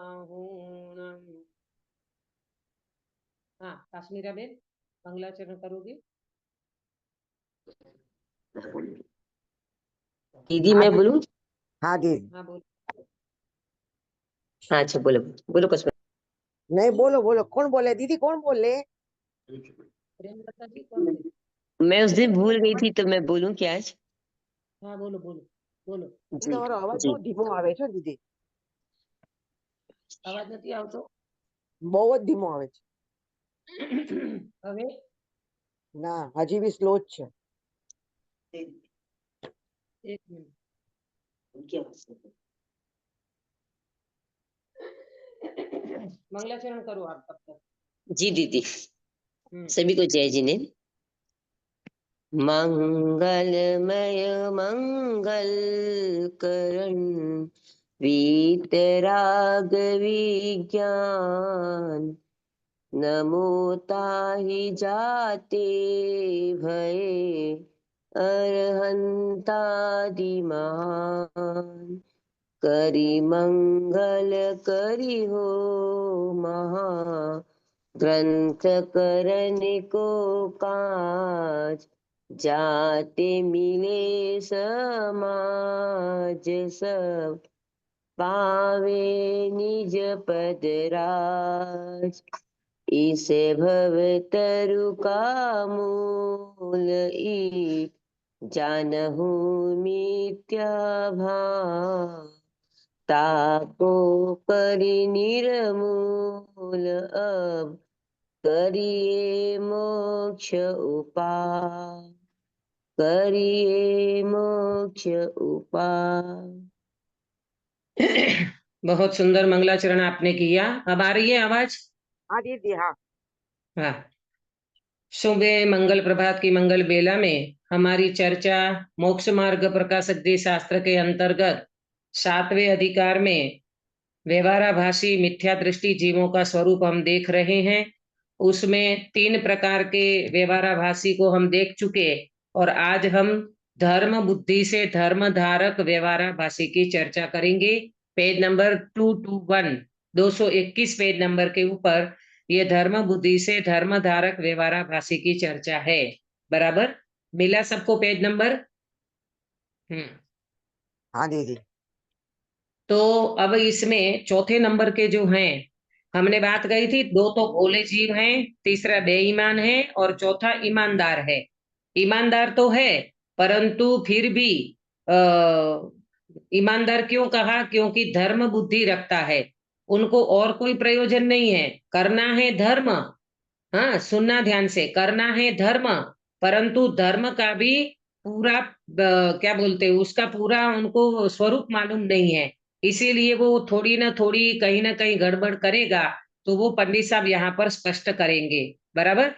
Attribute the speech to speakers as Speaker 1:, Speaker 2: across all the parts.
Speaker 1: आहूणम। हाँ, काश्मीरा बेन मंगलाचरण करोगे?
Speaker 2: दीदी
Speaker 3: हाँ
Speaker 2: मैं
Speaker 3: दीदी।
Speaker 2: बोलूं?
Speaker 3: हाँ दीदी।
Speaker 1: हाँ बोलो।
Speaker 2: हाँ, अच्छा बोलो बोलो कुछ।
Speaker 3: नहीं, बोलो बोलो, कौन बोले दीदी, कौन बोले?
Speaker 1: प्रेमलता जी कौन थे?
Speaker 2: मैं उस दिन भूल गई थी तो मैं बोलूं क्या आज?
Speaker 1: हाँ बोलो बोलो बोलो।
Speaker 2: जी
Speaker 3: તમારો અવાજ
Speaker 2: जी।
Speaker 3: બહુ ધીમો આવે છે દીદી,
Speaker 1: અવાજ નથી આવતો?
Speaker 3: બહુ જ ધીમો આવે છે.
Speaker 1: હવે
Speaker 3: ના, હજી બી સ્લો જ છે.
Speaker 1: एक मिनट। मंगलाचरण करो आप तब तक।
Speaker 2: जी दीदी,
Speaker 1: हम्म।
Speaker 2: सभी को जय जी ने। मंगलमय मंगल करण वीतराग विज्ञान नमो ताहि जाते भये अरहंतादि महान करि मंगल करि हो महा ग्रंथ करन को काज जाते मिले समाज सब पावे निज पद राज इसे भव तरु का मूल ईट जानहु मिथ्या भाव ताको परिनिर्मूल अब करिए मोक्ष उपाय करिए मोक्ष उपाय।
Speaker 1: बहुत सुंदर मंगलाचरण आपने किया। अब आ रही है आवाज?
Speaker 3: हाँ दीदी, हाँ.
Speaker 1: हाँ। सुबह मंगल प्रभात की मंगल बेला में हमारी चर्चा मोक्ष मार्ग प्रकाशक जी शास्त्र के अंतर्गत 7वें अधिकार में व्यवहाराभासी मिथ्या दृष्टि जीवों का स्वरूप हम देख रहे हैं। उसमें 3 प्रकार के व्यवहाराभासी को हम देख चुके और आज हम धर्म बुद्धि से धर्म धारक व्यवहाराभासी की चर्चा करेंगे। पेज नंबर 221 221 पेज नंबर के ऊपर ये धर्म बुद्धि से धर्म धारक व्यवहाराभासी की चर्चा है। बराबर मिला सबको पेज नंबर?
Speaker 3: हाँ दीदी.
Speaker 1: तो अब इसमें चौथे नंबर के जो हैं, हमने बात कही थी 2 तो भोले जीव हैं, तीसरा बेईमान है और चौथा ईमानदार है। ईमानदार तो है परंतु फिर भी ईमानदार क्यों कहा? क्योंकि धर्म बुद्धि रखता है, उनको और कोई प्रयोजन नहीं है, करना है धर्म। हाँ, सुनना ध्यान से, करना है धर्म परंतु धर्म का भी पूरा क्या बोलते हैं उसका पूरा उनको स्वरूप मालूम नहीं है, इसीलिए वो थोड़ी ना थोड़ी कहीं ना कहीं गड़बड़ करेगा। तो वो पंडित साहब यहाँ पर स्पष्ट करेंगे। बराबर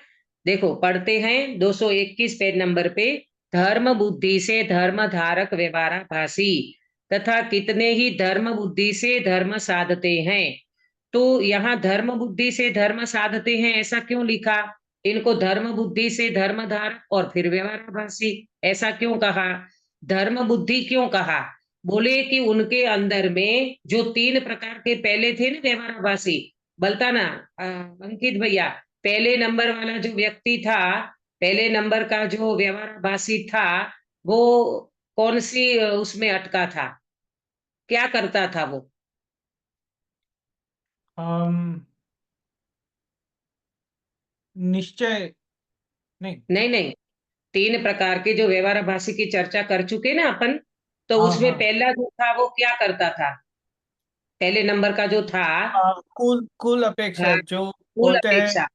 Speaker 1: देखो, पढ़ते हैं 221 पेज नंबर पे। धर्म बुद्धि से धर्म धारक व्यवहाराभासी तथा कितने ही धर्म बुद्धि से धर्म साधते हैं। तो यहाँ धर्म बुद्धि से धर्म साधते हैं ऐसा क्यों लिखा? इनको धर्म बुद्धि से धर्म धारक और फिर व्यवहाराभासी ऐसा क्यों कहा? धर्म बुद्धि क्यों कहा? बोले कि उनके अंदर में जो 3 प्रकार के पहले थे ना व्यवहाराभासी, बोलता ना अंकित भैया, पहले नंबर वाला जो व्यक्ति था, पहले नंबर का जो व्यवहाराभासी था, वो कौन सी उसमें अटका था? क्या करता था वो?
Speaker 4: निश्चय नहीं.
Speaker 1: नहीं नहीं, 3 प्रकार के जो व्यवहाराभासी की चर्चा कर चुके ना अपन, तो
Speaker 4: हाँ
Speaker 1: उसमें
Speaker 4: हाँ.
Speaker 1: पहला जो था वो क्या करता था? पहले नंबर का जो था
Speaker 4: कुल कुल अपेक्षा जो
Speaker 1: कुल
Speaker 4: बोलते हैं,
Speaker 1: अपेक्षा।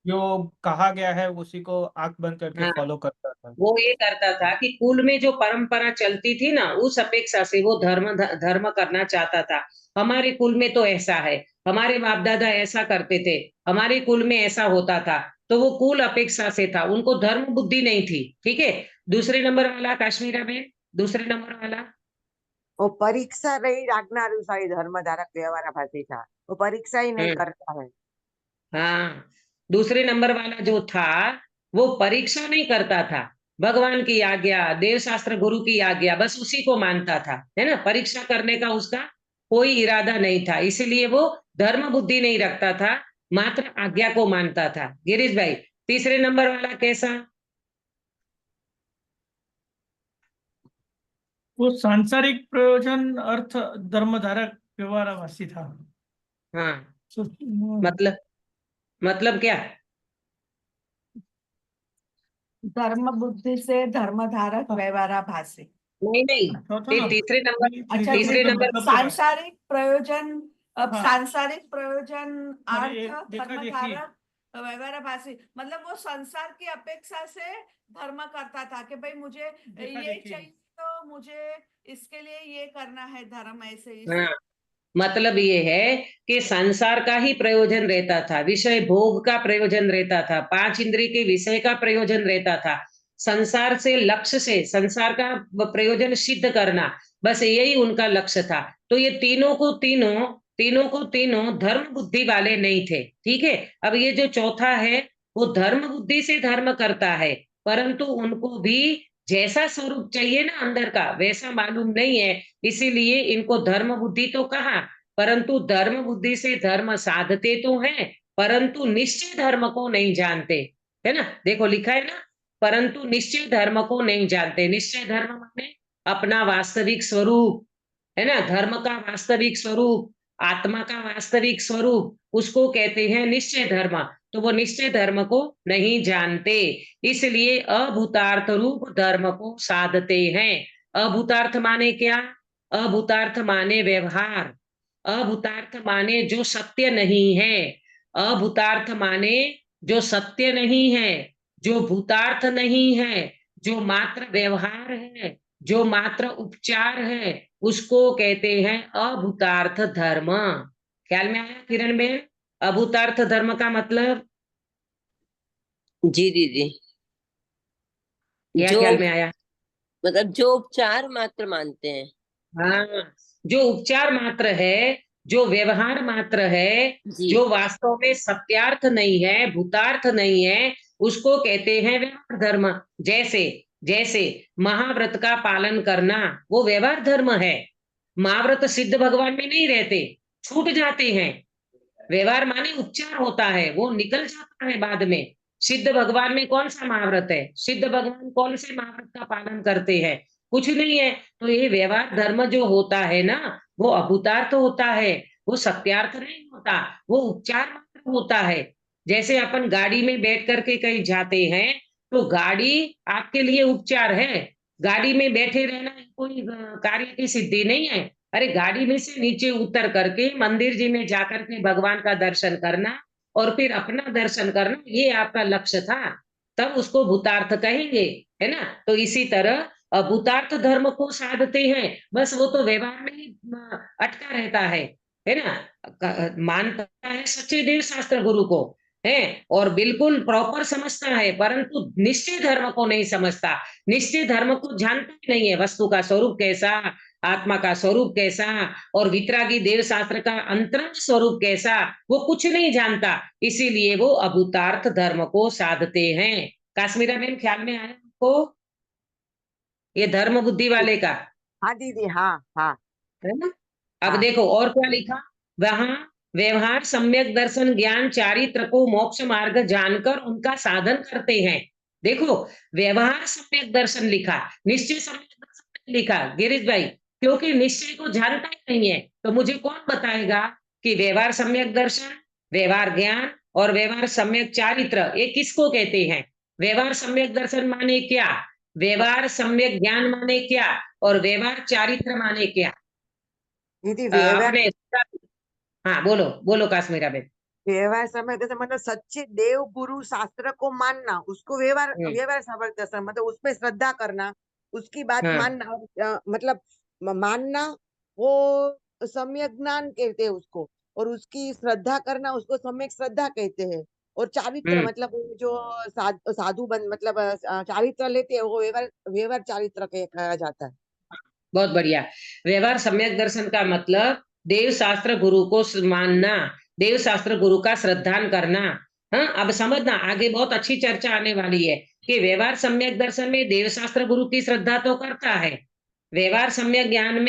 Speaker 4: जो कहा गया है उसी को आंख बंद करके
Speaker 1: हाँ,
Speaker 4: फॉलो करता था.
Speaker 1: वो ये करता था कि कुल में जो परंपरा चलती थी ना उस अपेक्षा से वो धर्म करना चाहता था। हमारे कुल में तो ऐसा है, हमारे बाप दादा ऐसा करते थे, हमारे कुल में ऐसा होता था, तो वो कुल अपेक्षा से था, उनको धर्म बुद्धि नहीं थी। ठीक है, दूसरे नंबर वाला काश्मीरा में, दूसरे नंबर वाला
Speaker 3: वो परीक्षा नहीं રાખનારું સારી ધર્મધારક વ્યવહારાભાસી था. वो परीक्षा ही नहीं करता है.
Speaker 1: हाँ, दूसरे नंबर वाला जो था वो परीक्षा नहीं करता था, भगवान की आज्ञा, देव शास्त्र गुरु की आज्ञा, बस उसी को मानता था, है ना। परीक्षा करने का उसका कोई इरादा नहीं था, इसीलिए वो धर्म बुद्धि नहीं रखता था, मात्र आज्ञा को मानता था। गिरीश भाई, तीसरे नंबर वाला कैसा?
Speaker 4: वो सांसारिक प्रयोजन अर्थ धर्मधारक व्यवहाराभासी था।
Speaker 1: हाँ,
Speaker 4: तो,
Speaker 1: मतलब क्या?
Speaker 5: धर्म बुद्धि से धर्मधारक व्यवहाराभासी।
Speaker 1: नहीं नहीं,
Speaker 4: अच्छा था ना।
Speaker 1: तीसरे नंबर,
Speaker 5: अच्छा,
Speaker 1: तीसरे
Speaker 4: का
Speaker 1: नंबर,
Speaker 4: मतलब क्या है?
Speaker 5: सांसारिक प्रयोजन,
Speaker 4: हाँ।
Speaker 5: सांसारिक प्रयोजन
Speaker 4: और
Speaker 5: अर्थ
Speaker 4: ये देखा देखी।
Speaker 5: धर्मधारक व्यवहाराभासी, मतलब वो संसार की अपेक्षा से धर्म करता था कि भाई मुझे
Speaker 4: देखा
Speaker 5: ये
Speaker 4: देखी।
Speaker 5: चाहिए तो मुझे इसके लिए ये करना है, धर्म ऐसे
Speaker 1: हाँ, मतलब ये है कि संसार का ही प्रयोजन रहता था, विषय भोग का प्रयोजन रहता था, पांच इंद्रिय के विषय का प्रयोजन रहता था, संसार से लक्ष्य से संसार का प्रयोजन सिद्ध करना, बस यही उनका लक्ष्य था। तो ये तीनों धर्म बुद्धि वाले नहीं थे, ठीक है। अब ये जो चौथा है, वो धर्म बुद्धि से धर्म करता है, परंतु उनको भी जैसा स्वरूप चाहिए ना अंदर का, वैसा मालूम नहीं है, इसीलिए इनको धर्म बुद्धि तो कहा, परंतु धर्म बुद्धि से धर्म साधते तो हैं, परंतु निश्चय धर्म को नहीं जानते, है ना। देखो लिखा है ना, परंतु निश्चय धर्म को नहीं जानते। निश्चय धर्म माने अपना वास्तविक स्वरूप, है ना, धर्म का वास्तविक स्वरूप, आत्मा का वास्तविक स्वरूप, उसको कहते हैं निश्चय धर्म। तो वो निश्चय धर्म को नहीं जानते, इसलिए अभूतार्थ रूप धर्म को साधते हैं। अभूतार्थ माने क्या? अभूतार्थ माने व्यवहार, अभूतार्थ माने जो सत्य नहीं है, अभूतार्थ माने जो सत्य नहीं है, जो भूतार्थ नहीं है, जो मात्र व्यवहार है, जो मात्र उपचार है, उसको कहते हैं अभूतार्थ धर्म। ख्याल में आया किरण बेन? अभूतार्थ धर्म का मतलब
Speaker 2: जी दीदी।
Speaker 1: क्या
Speaker 2: जो
Speaker 1: ख्याल में आया?
Speaker 2: मतलब जो उपचार मात्र मानते हैं।
Speaker 1: हाँ, जो उपचार मात्र है, जो व्यवहार मात्र है,
Speaker 2: जी।
Speaker 1: जो वास्तव में सत्यार्थ नहीं है, भूतार्थ नहीं है, उसको कहते हैं व्यवहार धर्म। जैसे जैसे महाव्रत का पालन करना, वो व्यवहार धर्म है। महाव्रत सिद्ध भगवान में नहीं रहते, छूट जाते हैं। व्यवहार माने उपचार होता है, वो निकल जाता है बाद में। सिद्ध भगवान में कौन सा महाव्रत है? सिद्ध भगवान कौन से महाव्रत का पालन करते हैं? कुछ नहीं है। तो ये व्यवहार धर्म जो होता है ना, वो अभूतार्थ होता है, वो सत्यार्थ नहीं होता, वो उपचार मात्र होता है। जैसे अपन गाड़ी में बैठ करके कहीं जाते हैं, तो गाड़ी आपके लिए उपचार है। गाड़ी में बैठे रहना कोई कार्य की सिद्धि नहीं है। अरे गाड़ी में से नीचे उतर करके मंदिर जी में जाकर के भगवान का दर्शन करना और फिर अपना दर्शन करना, ये आपका लक्ष्य था, तब उसको भूतार्थ कहेंगे, है ना। तो इसी तरह भूतार्थ धर्म को साधते हैं, बस वो तो व्यवहार में ही अटका रहता है ना। मानता है सच्चे देव शास्त्र गुरु को, है, और बिल्कुल प्रॉपर समझता है, परंतु निश्चय धर्म को नहीं समझता, निश्चय धर्म को जानता ही नहीं है। वस्तु का स्वरूप कैसा, आत्मा का स्वरूप कैसा, और वितरागी देव शास्त्र का अंतरंग स्वरूप कैसा, वो कुछ नहीं जानता, इसीलिए वो अभूतार्थ धर्म को साधते हैं। काश्मीरा बहन, ख्याल में आया आपको ये धर्म बुद्धि वाले का?
Speaker 3: हाँ दीदी, हाँ हाँ
Speaker 1: है ना। अब
Speaker 3: हाँ।
Speaker 1: देखो और क्या लिखा वहां, व्यवहार सम्यक दर्शन ज्ञान चारित्र को मोक्ष मार्ग जानकर उनका साधन करते हैं। देखो, व्यवहार सम्यक दर्शन लिखा, निश्चय सम्यक दर्शन नहीं लिखा गिरीश भाई, क्योंकि निश्चय को जानता ही नहीं है। तो मुझे कौन बताएगा कि व्यवहार सम्यक दर्शन, व्यवहार ज्ञान और व्यवहार सम्यक चारित्र ये किसको कहते हैं? व्यवहार सम्यक दर्शन माने क्या, व्यवहार सम्यक ज्ञान माने क्या, और व्यवहार चारित्र माने क्या?
Speaker 3: दीदी व्यवहार,
Speaker 1: आपने, हाँ बोलो बोलो काश्मीरा बेन।
Speaker 3: व्यवहार समय जैसे मतलब सच्चे देव गुरु शास्त्र को मानना, उसको व्यवहार
Speaker 1: हम्म,
Speaker 3: व्यवहार समय दर्शन मतलब उसमें श्रद्धा करना, उसकी बात
Speaker 1: हाँ,
Speaker 3: मानना, मतलब मानना, वो सम्यक ज्ञान कहते हैं उसको, और उसकी श्रद्धा करना उसको सम्यक श्रद्धा कहते हैं। और चारित्र
Speaker 1: हम्म,
Speaker 3: मतलब वो जो साधु बन मतलब चारित्र लेते हैं, वो व्यवहार व्यवहार चारित्र कहा जाता है।
Speaker 1: बहुत बढ़िया। व्यवहार सम्यक दर्शन का मतलब देव शास्त्र गुरु को मानना, देव शास्त्र गुरु का श्रद्धान करना, हाँ, अब समझना, आगे बहुत अच्छी चर्चा आने वाली है कि व्यवहार सम्यक दर्शन में देवशास्त्र गुरु की श्रद्धा तो करता है, व्यवहार सम्यक ज्ञान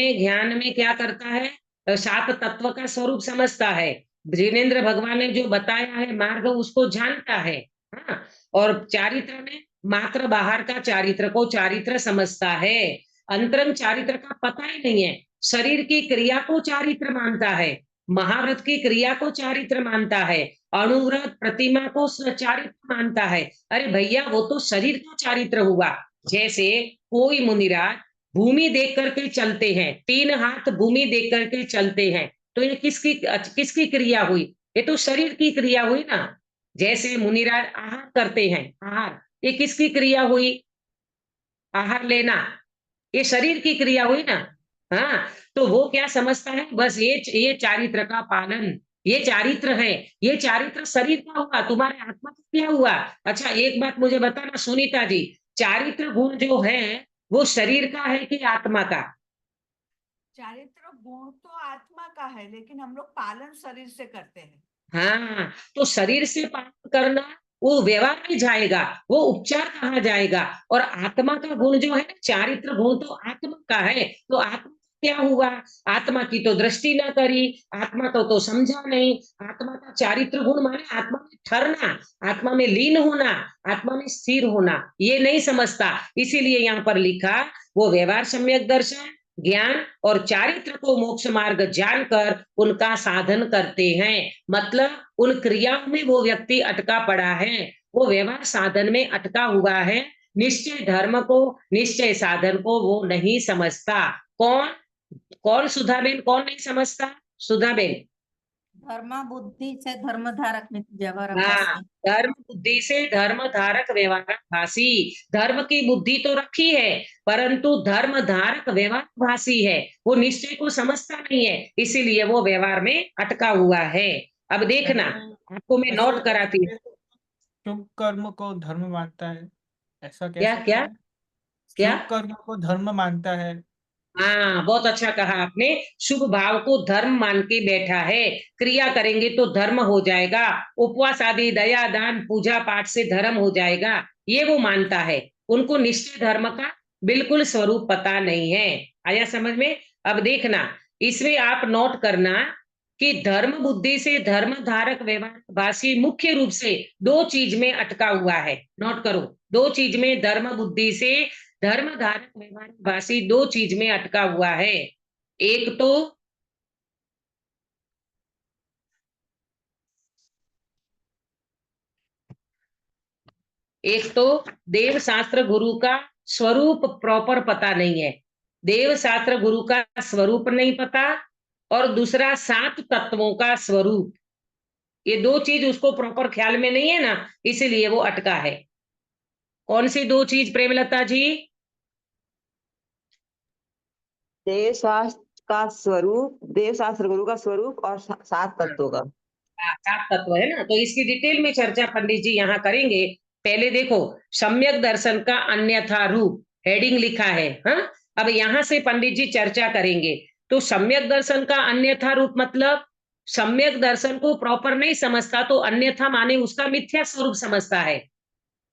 Speaker 1: में क्या करता है, सात तत्व का स्वरूप समझता है, जिनेन्द्र भगवान ने जो बताया है मार्ग उसको जानता है। हाँ, और चारित्र में मात्र बाहर का चारित्र को चारित्र समझता है, अंतरंग चारित्र का पता ही नहीं है, शरीर की क्रिया को चारित्र मानता है, महाव्रत की क्रिया को चारित्र मानता है, अणुव्रत प्रतिमा को चारित्र मानता है। अरे भैया वो तो शरीर का चारित्र हुआ। जैसे कोई मुनिराज भूमि देख करके चलते हैं, 3 हाथ भूमि देख करके चलते हैं, तो ये किसकी किसकी क्रिया हुई, ये तो शरीर की क्रिया हुई ना। जैसे मुनिराज आहार करते हैं, आहार ये किसकी क्रिया हुई, आहार लेना, ये शरीर की क्रिया हुई ना। हाँ, तो वो क्या समझता है, बस ये चारित्र का पालन, ये चारित्र है, ये चारित्र शरीर का हुआ, तुम्हारे आत्मा का क्या हुआ। अच्छा एक बात मुझे बताना सुनीता जी, चारित्र गुण जो है वो शरीर का है कि आत्मा का।
Speaker 5: चारित्र गुण तो आत्मा का है, लेकिन हम लोग पालन शरीर से करते हैं।
Speaker 1: हाँ, तो शरीर से पालन करना वो व्यवहार में जाएगा, वो उपचार कहा जाएगा। और आत्मा का गुण जो है ना, चारित्र गुण तो आत्मा का है, तो आत्मा क्या हुआ, आत्मा की तो दृष्टि ना करी, आत्मा को तो समझा नहीं। आत्मा का चारित्र गुण माने आत्मा में ठहरना, आत्मा में लीन होना, आत्मा में स्थिर होना, ये नहीं समझता। इसीलिए यहाँ पर लिखा वो व्यवहार सम्यक दर्शन ज्ञान और चारित्र को मोक्ष मार्ग जानकर उनका साधन करते हैं। मतलब उन क्रियाओं में वो व्यक्ति अटका पड़ा है, वो व्यवहार साधन में अटका हुआ है, निश्चय धर्म को निश्चय साधन को वो नहीं समझता। कौन कौन सुधाबेन, कौन नहीं समझता, सुधाबेन।
Speaker 6: धर्म बुद्धि से धर्म धारक व्यवहार
Speaker 1: हाँ, धर्म बुद्धि से धर्म धारक व्यवहार भाषी, धर्म की बुद्धि तो रखी है परंतु धर्म धारक व्यवहार भाषी है, वो निश्चय को समझता नहीं है, इसीलिए वो व्यवहार में अटका हुआ है। अब देखना, आपको मैं नोट कराती हूँ।
Speaker 4: शुभ कर्म को धर्म मानता है, ऐसा कह
Speaker 1: क्या
Speaker 4: सकते
Speaker 1: क्या
Speaker 4: हैं?
Speaker 1: क्या,
Speaker 4: शुभ कर्म को धर्म मानता है।
Speaker 1: हाँ बहुत अच्छा कहा आपने, शुभ भाव को धर्म मान के बैठा है, क्रिया करेंगे तो धर्म हो जाएगा, उपवास आदि दया दान पूजा पाठ से धर्म हो जाएगा, ये वो मानता है। उनको निश्चय धर्म का बिल्कुल स्वरूप पता नहीं है। आया समझ में। अब देखना, इसमें आप नोट करना कि धर्म बुद्धि से धर्म धारक व्यवहार भाषी मुख्य रूप से 2 चीज में अटका हुआ है। नोट करो, 2 चीज में धर्म बुद्धि से धर्म धारक व्यवहार भाषी 2 चीज में अटका हुआ है। एक तो देव शास्त्र गुरु का स्वरूप प्रॉपर पता नहीं है, देव शास्त्र गुरु का स्वरूप नहीं पता, और दूसरा 7 तत्वों का स्वरूप, ये 2 चीज उसको प्रॉपर ख्याल में नहीं है ना, इसीलिए वो अटका है। कौन सी 2 चीज प्रेमलता जी?
Speaker 3: देवशास्त्र का स्वरूप, देवशास्त्र गुरु का स्वरूप और 7 तत्वों का।
Speaker 1: 7 तत्व है ना, तो इसकी डिटेल में चर्चा पंडित जी यहाँ करेंगे। पहले देखो, सम्यक दर्शन का अन्यथा रूप, हेडिंग लिखा है। हाँ, अब यहाँ से पंडित जी चर्चा करेंगे। तो सम्यक दर्शन का अन्यथा रूप मतलब सम्यक दर्शन को प्रॉपर नहीं समझता तो अन्यथा माने उसका मिथ्या स्वरूप समझता है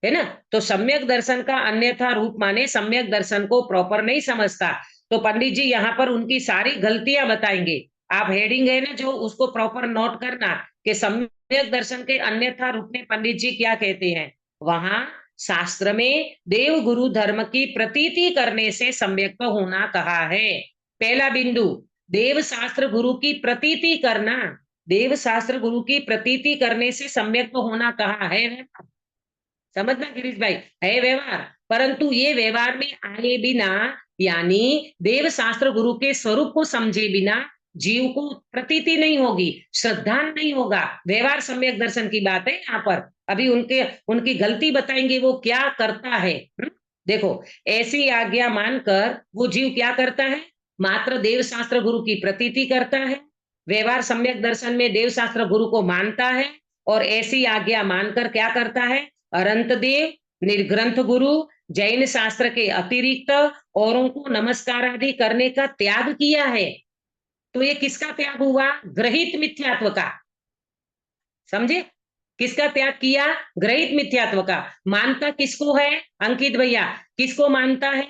Speaker 1: ना। तो सम्यक दर्शन का अन्यथा रूप माने सम्यक दर्शन को प्रॉपर नहीं समझता। तो पंडित जी यहाँ पर उनकी सारी गलतियां बताएंगे। आप हेडिंग है ना जो, उसको प्रॉपर नोट करना कि सम्यक दर्शन के अन्यथा रूप में पंडित जी क्या कहते हैं। वहां शास्त्र में देव गुरु धर्म की प्रतीति करने से सम्यक होना कहा है। पहला बिंदु, देव शास्त्र गुरु की प्रतीति करना, देव शास्त्र गुरु की प्रतीति करने से सम्यक होना कहा है। समझना गिरीश भाई, है व्यवहार, परंतु ये व्यवहार में आए बिना, यानी देव शास्त्र गुरु के स्वरूप को समझे बिना जीव को प्रतीति नहीं होगी, श्रद्धा नहीं होगा। व्यवहार सम्यक दर्शन की बात है यहाँ पर। अभी उनकी गलती बताएंगे वो क्या करता है। देखो, ऐसी आज्ञा मानकर वो जीव क्या करता है, मात्र देव शास्त्र गुरु की प्रतीति करता है, व्यवहार सम्यक दर्शन में देव शास्त्र गुरु को मानता है, और ऐसी आज्ञा मानकर क्या करता है, अनंत देव निर्ग्रंथ गुरु जैन शास्त्र के अतिरिक्त औरों को नमस्कार आदि करने का त्याग किया है। तो ये किसका त्याग हुआ, ग्रहित मिथ्यात्व का। समझे, किसका त्याग किया? ग्रहित मिथ्यात्व का। मानता किसको है अंकित भैया? किसको मानता है?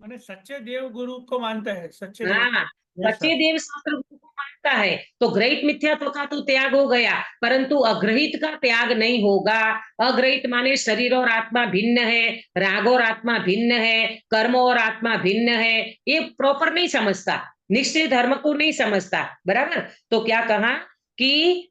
Speaker 4: मैंने सच्चे देव गुरु को मानता है, सच्चे देव
Speaker 1: हाँ,
Speaker 4: देव
Speaker 1: सच्चे
Speaker 4: शास्त्र।
Speaker 1: देव शास्त्र गुरु को मानता है। तो ग्रहित मिथ्यात्व का तो त्याग हो गया, परंतु अग्रहित का त्याग नहीं होगा। अग्रहित माने शरीर और आत्मा भिन्न है, राग और आत्मा भिन्न है, कर्म और आत्मा भिन्न है, ये प्रॉपर नहीं समझता, निश्चय धर्म को नहीं समझता। बराबर। तो क्या कहा कि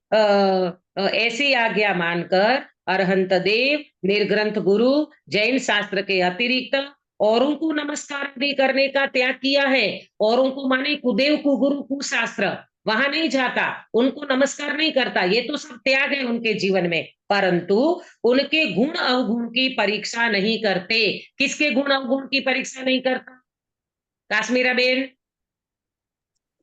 Speaker 1: ऐसी आज्ञा मानकर अरहंत देव, निर्ग्रंथ गुरु, जैन शास्त्र के अतिरिक्त औरों को नमस्कार भी करने का त्याग किया है। औरों को माने कुदेव, कुगुरु, कुशास्त्र, वहां नहीं जाता, उनको नमस्कार नहीं करता। ये तो सब त्याग है उनके जीवन में, परंतु उनके गुण अवगुण की परीक्षा नहीं करते। किसके गुण अवगुण की परीक्षा नहीं करता? काश्मीरा बेन।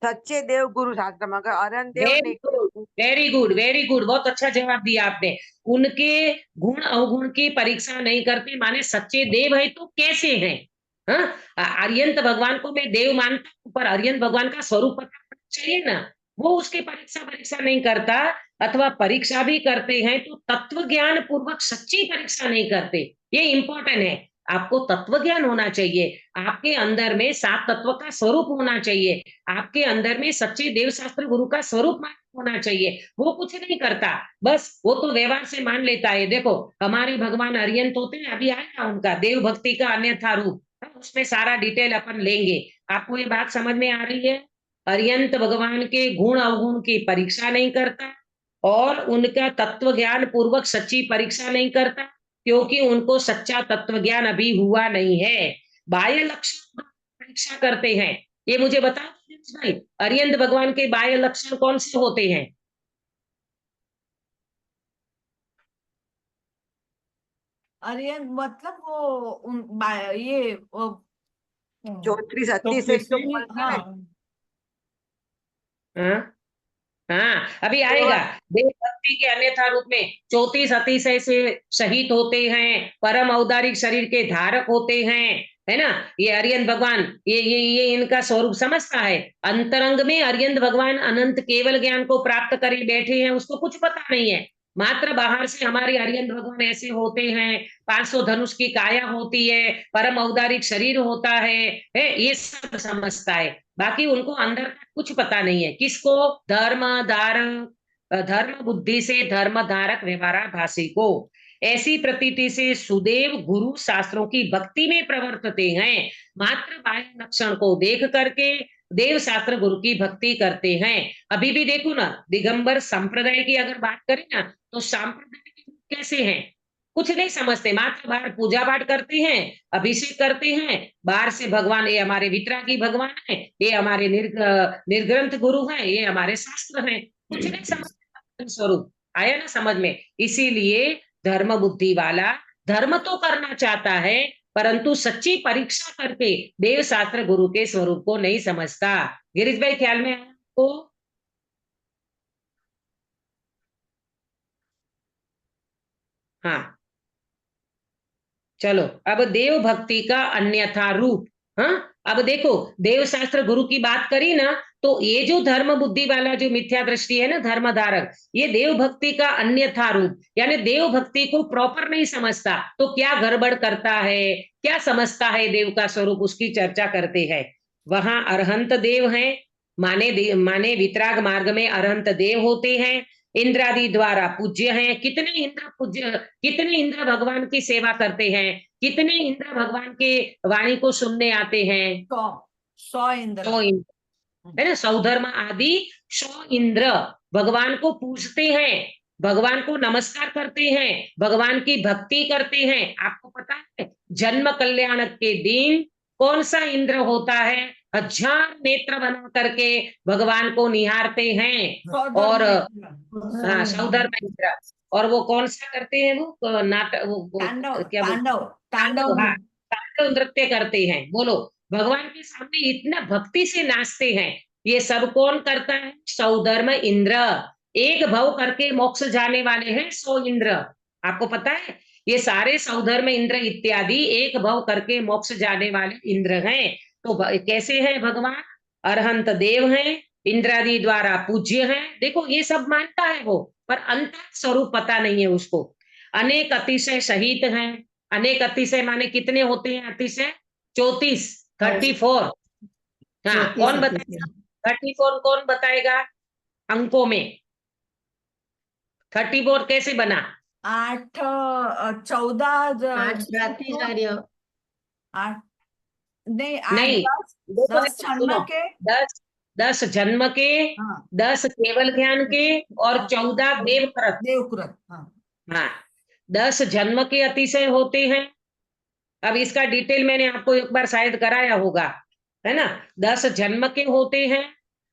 Speaker 3: सच्चे देव गुरु शास्त्र में अगर अरहंत देव
Speaker 1: वेरी
Speaker 3: नहीं
Speaker 1: good, very good, very good, बहुत अच्छा जवाब दिया आपने। उनके गुण अवगुण की परीक्षा नहीं करते, माने सच्चे देव है तो कैसे हैं? हाँ, अरिहंत भगवान को मैं देव मानता हूं, पर अरिहंत भगवान का स्वरूप पता चाहिए ना, वो उसकी परीक्षा नहीं करता, अथवा परीक्षा भी करते हैं तो तत्व ज्ञान पूर्वक सच्ची परीक्षा नहीं करते। ये इंपॉर्टेंट है। आपको तत्व ज्ञान होना चाहिए, आपके अंदर में सात तत्व का स्वरूप होना चाहिए, आपके अंदर में सच्चे देव शास्त्र गुरु का स्वरूप होना चाहिए। वो कुछ नहीं करता, बस वो तो व्यवहार से मान लेता है। देखो हमारे भगवान अरिहंत होते हैं, अभी आएगा उनका देव भक्ति का अन्यथा रूप, उसमें सारा डिटेल अपन लेंगे। आपको ये बात समझ में आ रही है? अरिहंत भगवान के गुण अवगुण की परीक्षा नहीं करता और उनका तत्व ज्ञान पूर्वक सच्ची परीक्षा नहीं करता, क्योंकि उनको सच्चा तत्व ज्ञान अभी हुआ नहीं है। बाह्य लक्षण परीक्षा करते हैं। ये मुझे बता भाई, अरिहंत भगवान के बाह्य लक्षण कौन से होते हैं?
Speaker 5: अरिहंत मतलब वो ये वो,
Speaker 3: 34
Speaker 4: तो
Speaker 3: 38 एक तो
Speaker 4: किसी
Speaker 3: बोलते
Speaker 4: हाँ
Speaker 3: हैं
Speaker 1: हाँ हाँ, अभी आएगा। देव भक्ति के अन्यथा रूप में 34 अतिशय से शहीद होते हैं, परम औदारिक शरीर के धारक होते हैं, है ना। ये अरिहंत भगवान, ये इनका स्वरूप समझता है। अंतरंग में अरिहंत भगवान अनंत केवल ज्ञान को प्राप्त कर बैठे हैं, उसको कुछ पता नहीं है। मात्र बाहर से हमारे अरिहंत भगवान ऐसे होते हैं, 500 धनुष की काया होती है, परम औदारिक शरीर होता है, ये सब समझता है। बाकी उनको अंदर का कुछ पता नहीं है। किसको? धर्म धारक, धर्म बुद्धि से धर्म धारक व्यवहाराभासी को। ऐसी प्रतीति से सुदेव गुरु शास्त्रों की भक्ति में प्रवर्तते हैं, मात्र बाह्य लक्षण को देख करके देव शास्त्र गुरु की भक्ति करते हैं। अभी भी देखो ना, दिगंबर संप्रदाय की अगर बात करें ना, तो सांप्रदायिक कैसे हैं? कुछ नहीं समझते, मात्र बाहर पूजा पाठ करते हैं, अभिषेक करते हैं, बाहर से भगवान, ये हमारे वितरागी भगवान है, ये हमारे निर्ग्रंथ गुरु हैं, ये हमारे शास्त्र हैं, कुछ नहीं समझते स्वरूप। आया ना समझ में? इसीलिए धर्म बुद्धि वाला धर्म तो करना चाहता है, परंतु सच्ची परीक्षा करके देव शास्त्र गुरु के स्वरूप को नहीं समझता। गिरीश भाई ख्याल में आया आपको? हाँ, चलो अब देव भक्ति का अन्यथा रूप। हाँ, अब देखो देव शास्त्र गुरु की बात करी ना, तो ये जो धर्म बुद्धि वाला जो मिथ्या दृष्टि है ना, धर्म धारक, ये देव भक्ति का अन्यथा रूप, यानी देव भक्ति को प्रॉपर नहीं समझता। तो क्या गड़बड़ करता है, क्या समझता है देव का स्वरूप, उसकी चर्चा करते हैं। वहां अरहंत देव हैं, माने वितराग मार्ग में अरहंत देव होते हैं, इंद्रादि द्वारा पूज्य हैं। कितने इंद्र पूज्य, कितने इंद्र भगवान की सेवा करते हैं, कितने इंद्र भगवान के वाणी को सुनने आते हैं?
Speaker 5: 100 इंद्र।
Speaker 1: 100 इंद्र, है ना। सौधर्म आदि 100 इंद्र भगवान को पूजते हैं, भगवान को नमस्कार करते हैं, भगवान की भक्ति करते हैं। आपको पता है जन्म कल्याण के दिन कौन सा इंद्र होता है? 1000 नेत्र बना करके भगवान को निहारते हैं। और हाँ, सौधर्म इंद्र। और वो कौन सा करते हैं? वो नाटक, वो
Speaker 5: तांडव
Speaker 1: क्या बोलते?
Speaker 5: तांडव तांडव
Speaker 1: हाँ, तांडव नृत्य करते हैं। बोलो, भगवान के सामने इतना भक्ति से नाचते हैं। ये सब कौन करता है? सौधर्म इंद्र। एक भव करके मोक्ष जाने वाले हैं 100 इंद्र। आपको पता है ये सारे सौधर्म इंद्र इत्यादि एक भव करके मोक्ष जाने वाले इंद्र हैं। तो कैसे हैं भगवान? अरहंत देव हैं, इंद्रादि द्वारा पूज्य है। देखो ये सब मानता है वो, पर अंतर स्वरूप पता नहीं है उसको। अनेक अतिशय सहित हैं। अनेक अतिशय माने कितने होते हैं अतिशय? 34, 34। हाँ,
Speaker 6: 34
Speaker 1: कौन
Speaker 6: अतिशय।
Speaker 1: बताएगा? 34 कौन बताएगा अंकों में? 34 कैसे बना?
Speaker 5: 8 14
Speaker 6: आठ प्रातिशार्य,
Speaker 5: 8 नहीं 8
Speaker 1: नहीं,
Speaker 5: 10
Speaker 1: देखो
Speaker 5: 10
Speaker 1: देखो,
Speaker 5: जन्म
Speaker 1: सुनो।
Speaker 5: के
Speaker 1: 10 जन्म के,
Speaker 5: हाँ
Speaker 1: 10 केवल ज्ञान के और
Speaker 5: हाँ,
Speaker 1: 14 देवकृत।
Speaker 5: देवकृत हाँ
Speaker 1: हाँ, 10 जन्म के अतिशय होते हैं। अब इसका डिटेल मैंने आपको एक बार शायद कराया होगा, है ना। 10 जन्म के होते हैं।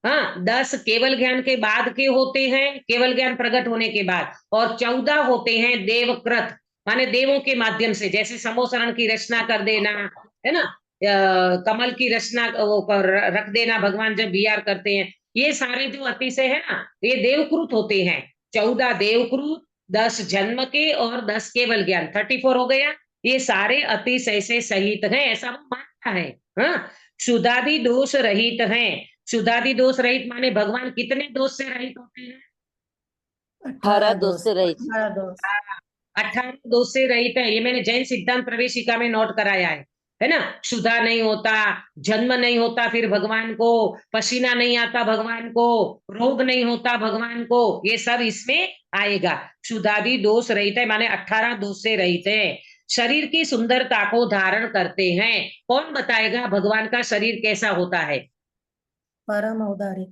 Speaker 1: हाँ, 10 केवल ज्ञान के बाद के होते हैं, केवल ज्ञान प्रकट होने के बाद। और 14 होते हैं देवकृत, माने देवों के माध्यम से, जैसे समोसरण की रचना कर देना, है ना। कमल की रचना वो रख देना भगवान जब विहार करते हैं। ये सारे जो अतिशय है ना, ये देवकृत होते हैं। 14 देवकृत, 10 जन्म के और 10 केवल ज्ञान, 34 हो गया। ये सारे अतिशय से सहित हैं, ऐसा वो मानता है। हाँ, क्षुधादि दोष रहित हैं। क्षुधादि दोष रहित माने भगवान कितने दोष से रहित होते हैं?
Speaker 2: 18 दोष से रहित।
Speaker 6: 18 दोष।
Speaker 1: 18 दोष से रहित है। ये मैंने जैन सिद्धांत प्रवेशिका में नोट कराया है ना। क्षुधा नहीं होता, जन्म नहीं होता फिर भगवान को, पसीना नहीं आता भगवान को, रोग नहीं होता भगवान को, ये सब इसमें आएगा। क्षुधादि दोष रहित है माने 18 दोष से रहित है। शरीर की सुंदरता को धारण करते हैं। कौन बताएगा भगवान का शरीर कैसा होता है?
Speaker 6: परम औदारिक,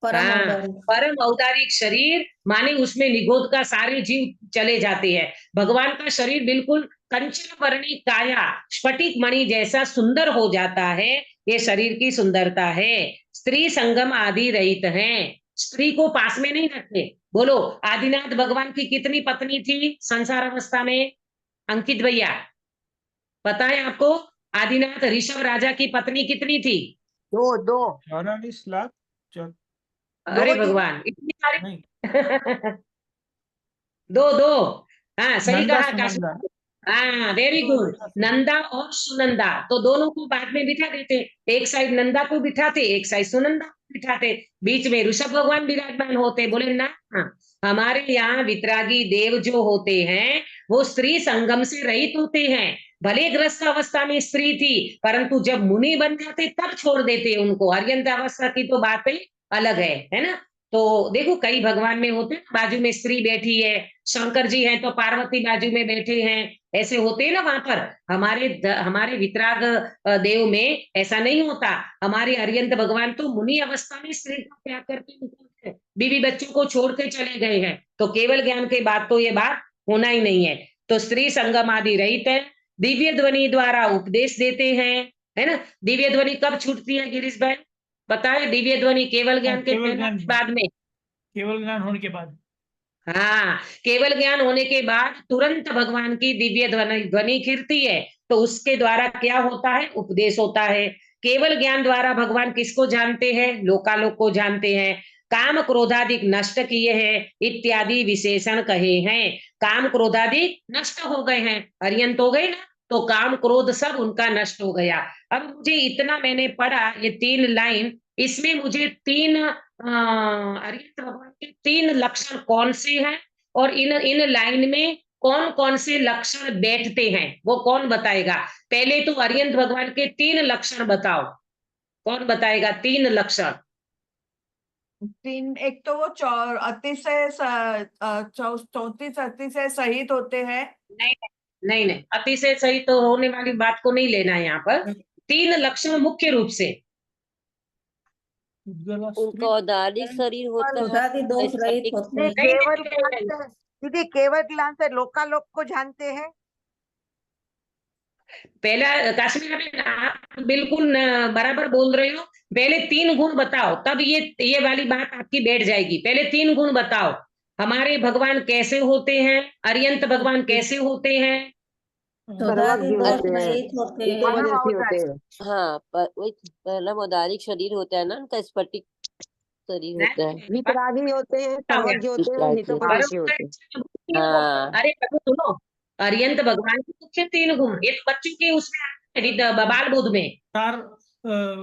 Speaker 6: परम
Speaker 1: हाँ,
Speaker 6: औदारिक।
Speaker 1: परम औदारिक शरीर माने उसमें निगोद का सारे जीव चले जाते हैं। भगवान का शरीर बिल्कुल कंचन वर्णी काया, स्फटिक मणि जैसा सुंदर हो जाता है। ये शरीर की सुंदरता है। स्त्री संगम आदि रहित हैं। स्त्री को पास में नहीं रखते। बोलो, आदिनाथ भगवान की कितनी पत्नी थी संसार अवस्था में? अंकित भैया, पता है आपको? आदिनाथ ऋषभ राजा की पत्नी कितनी थी?
Speaker 3: 2
Speaker 4: 48 लाख
Speaker 1: अरे
Speaker 3: थी।
Speaker 1: भगवान, इतनी सारी।
Speaker 4: नहीं,
Speaker 1: 2 हाँ, सही
Speaker 4: नंदा
Speaker 1: कहा
Speaker 4: सुनंदा।
Speaker 1: काशी। हाँ, वेरी गुड। नंदा और सुनंदा, तो दोनों को बाद में बिठा देते। एक साइड नंदा को बिठाते, एक साइड सुनंदा को बिठाते, बीच में ऋषभ भगवान विराजमान होते। बोले ना, हाँ, हमारे यहाँ वितरागी देव जो होते हैं वो स्त्री संगम से रहित होते हैं। भले ग्रस्त अवस्था में स्त्री थी, परंतु जब मुनि बन जाते तब छोड़ देते उनको। अर्यंत अवस्था की तो बात ही अलग है ना। तो देखो, कई भगवान में होते हैं, बाजू में स्त्री बैठी है, शंकर जी हैं तो पार्वती बाजू में बैठे हैं, ऐसे होते हैं ना वहां पर। हमारे वितराग देव में ऐसा नहीं होता। हमारे अर्यंत भगवान तो मुनि अवस्था में स्त्री का त्याग करके उनको बीवी बच्चों को छोड़ के चले गए हैं। तो केवल ज्ञान के बाद तो ये बात होना ही नहीं है। तो स्त्री संगम आदि रहित है। दिव्य ध्वनि द्वारा उपदेश देते हैं, है ना। दिव्य ध्वनि कब छूटती है गिरीश भाई? बताए, दिव्य ध्वनि केवल ज्ञान के
Speaker 4: केवल
Speaker 1: पहले
Speaker 4: ज्ञान,
Speaker 1: बाद में?
Speaker 4: केवल ज्ञान होने के बाद।
Speaker 1: हाँ, केवल ज्ञान होने के बाद तुरंत भगवान की दिव्य ध्वनि ध्वनि खिरती है। तो उसके द्वारा क्या होता है? उपदेश होता है। केवल ज्ञान द्वारा भगवान किसको जानते हैं? लोकालोक को जानते हैं। काम क्रोधादिक नष्ट किए हैं इत्यादि विशेषण कहे हैं। काम क्रोधादिक नष्ट हो गए हैं, अर्यंत हो गए ना, तो काम क्रोध सब उनका नष्ट हो गया। अब मुझे इतना मैंने पढ़ा, ये 3 लाइन, इसमें मुझे 3 अर्यंत भगवान के 3 लक्षण कौन से हैं और इन इन लाइन में कौन कौन से लक्षण बैठते हैं, वो कौन बताएगा? पहले तो अर्यंत भगवान के 3 लक्षण बताओ। कौन बताएगा 3 लक्षण?
Speaker 5: 3 एक तो वो अतिशय 34 अतिशय सहित होते हैं।
Speaker 1: नहीं नहीं नहीं, अतिशय सही तो होने वाली बात को नहीं लेना है यहाँ पर। 3 लक्षण मुख्य रूप से।
Speaker 4: उद्गला
Speaker 2: उनका
Speaker 4: स्त्री,
Speaker 2: औदारिक शरीर होता है,
Speaker 6: क्षुधादि दोष रहित
Speaker 2: स्फटिक
Speaker 6: होते
Speaker 3: नहीं,
Speaker 6: हैं।
Speaker 3: केवल
Speaker 1: नहीं,
Speaker 3: ज्ञान
Speaker 1: नहीं,
Speaker 3: से दीदी, केवल ज्ञान से लोकालोक को जानते हैं।
Speaker 1: पहला काश्मीर में आप बिल्कुल बराबर बोल रहे हो। पहले 3 गुण बताओ, तब ये वाली बात आपकी बैठ जाएगी। पहले 3 गुण बताओ। हमारे भगवान कैसे होते हैं? अर्यंत भगवान कैसे होते हैं?
Speaker 6: क्षुधादि
Speaker 3: सर्वज्ञ
Speaker 6: दोष
Speaker 3: होते हैं,
Speaker 6: रहित होते हैं।
Speaker 3: उपमदर्शी होते हैं।
Speaker 2: हाँ, पर वही पहला औदारिक शरीर होता है ना, उनका स्फटिक शरीर होता है।
Speaker 3: वितरागी होते हैं, सर्वज्ञ होते हैं,
Speaker 2: वितरागी।
Speaker 3: हितोपदेशी होते हैं।
Speaker 2: हाँ,
Speaker 1: अरे प्रभु सुनो, अर्यंत भगवान के मुख्य 3 गुण, ये तो बच्चों के उसमें आते हैं, बाल बुध में।
Speaker 4: 4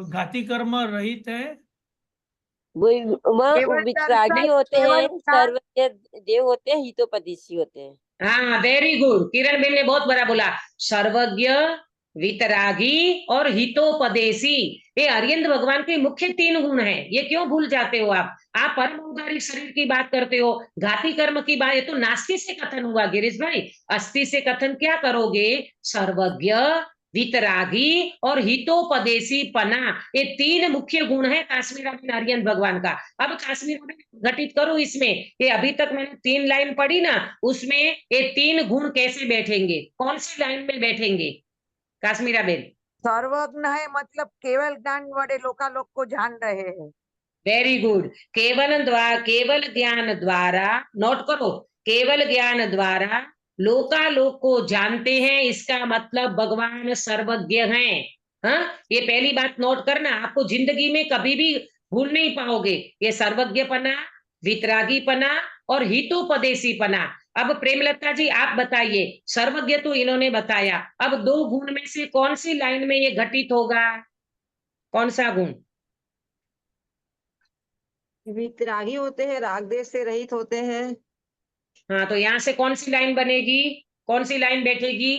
Speaker 4: घाती कर्म रहित है,
Speaker 2: वह
Speaker 3: केवल
Speaker 2: वितरागी
Speaker 3: दर्शन,
Speaker 2: होते
Speaker 3: केवल
Speaker 2: हैं,
Speaker 3: ज्ञान।
Speaker 2: सर्वज्ञ देव होते हैं, हितोपदेशी होते हैं।
Speaker 1: हाँ, वेरी गुड, किरण बेन ने बहुत बड़ा बोला। सर्वज्ञ, वितरागी और हितोपदेशी, ये अरिहंत भगवान के मुख्य 3 गुण हैं। ये क्यों भूल जाते हो आप परम औदारिक शरीर की बात करते हो, घाती कर्म की बात। ये तो नास्ति से कथन हुआ गिरीश भाई, अस्थि से कथन क्या करोगे? सर्वज्ञ, वितरागी और हितोपदेशी पना, ये 3 मुख्य गुण है काश्मीर अरिहंत भगवान का। अब काश्मीर में घटित करो इसमें, ये अभी तक मैंने 3 लाइन पढ़ी ना, उसमें ये 3 गुण कैसे बैठेंगे, कौन सी लाइन में बैठेंगे काश्मीरा बेन?
Speaker 3: सर्वज्ञ है मतलब केवल ज्ञान वडे लोकालोक को जान रहे हैं।
Speaker 1: Very good. केवल ज्ञान द्वारा, नोट करो, केवल ज्ञान द्वारा लोकालोक को जानते हैं, इसका मतलब भगवान सर्वज्ञ हैं। हाँ, ये पहली बात नोट करना, आपको जिंदगी में कभी भी भूल नहीं पाओगे। ये सर्वज्ञपना, वितरागीपना और हितोपदेशीपना। अब प्रेमलता जी आप बताइए, सर्वज्ञ तो इन्होंने बताया, अब 2 गुण में से कौन सी लाइन में ये घटित होगा, कौन सा गुण?
Speaker 6: वितरागी होते हैं, राग देश से रहित होते हैं।
Speaker 1: हाँ, तो यहां से कौन सी लाइन बनेगी, कौन सी लाइन बैठेगी?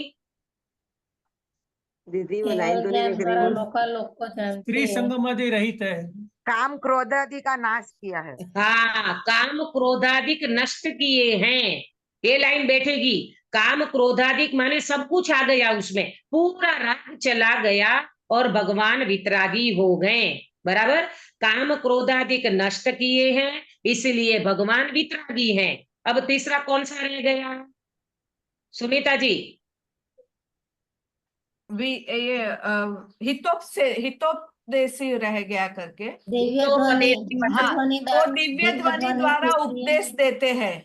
Speaker 6: दीदी वो लाइन तो नहीं देख रही हूँ। लोकालोक को जानते
Speaker 4: स्त्री
Speaker 6: हैं।
Speaker 4: संगमध्ये रहित है।
Speaker 3: काम क्रोध आदि का नाश किया है।
Speaker 1: हाँ, काम क्रोधादिक नष्ट किए हैं, ये लाइन बैठेगी। काम क्रोधादिक माने सब कुछ आ गया उसमें, पूरा राग चला गया और भगवान वितरागी हो गए। बराबर, काम क्रोधादिक नष्ट किए हैं, इसलिए भगवान वितरागी हैं। अब तीसरा कौन सा रह गया सुनीता जी?
Speaker 5: ये हितोपदेशी रह गया करके।
Speaker 6: दिव्य ध्वनि,
Speaker 1: हितोपदेशी,
Speaker 5: हाँ,
Speaker 6: ध्वनि
Speaker 5: वो दिव्य ध्वनि द्वारा उपदेश देते हैं।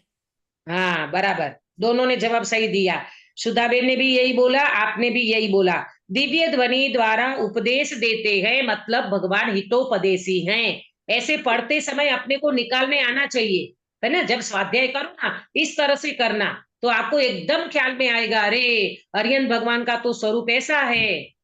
Speaker 1: हाँ बराबर, दोनों ने जवाब सही दिया। सुधाबेन ने भी यही बोला, आपने भी यही बोला, दिव्य ध्वनि द्वारा उपदेश देते हैं, मतलब भगवान हितोपदेशी हैं। ऐसे पढ़ते समय अपने को निकालने आना चाहिए, है ना। जब स्वाध्याय करो ना, इस तरह से करना, तो आपको एकदम ख्याल में आएगा, अरे अरिहंत भगवान का तो स्वरूप ऐसा है।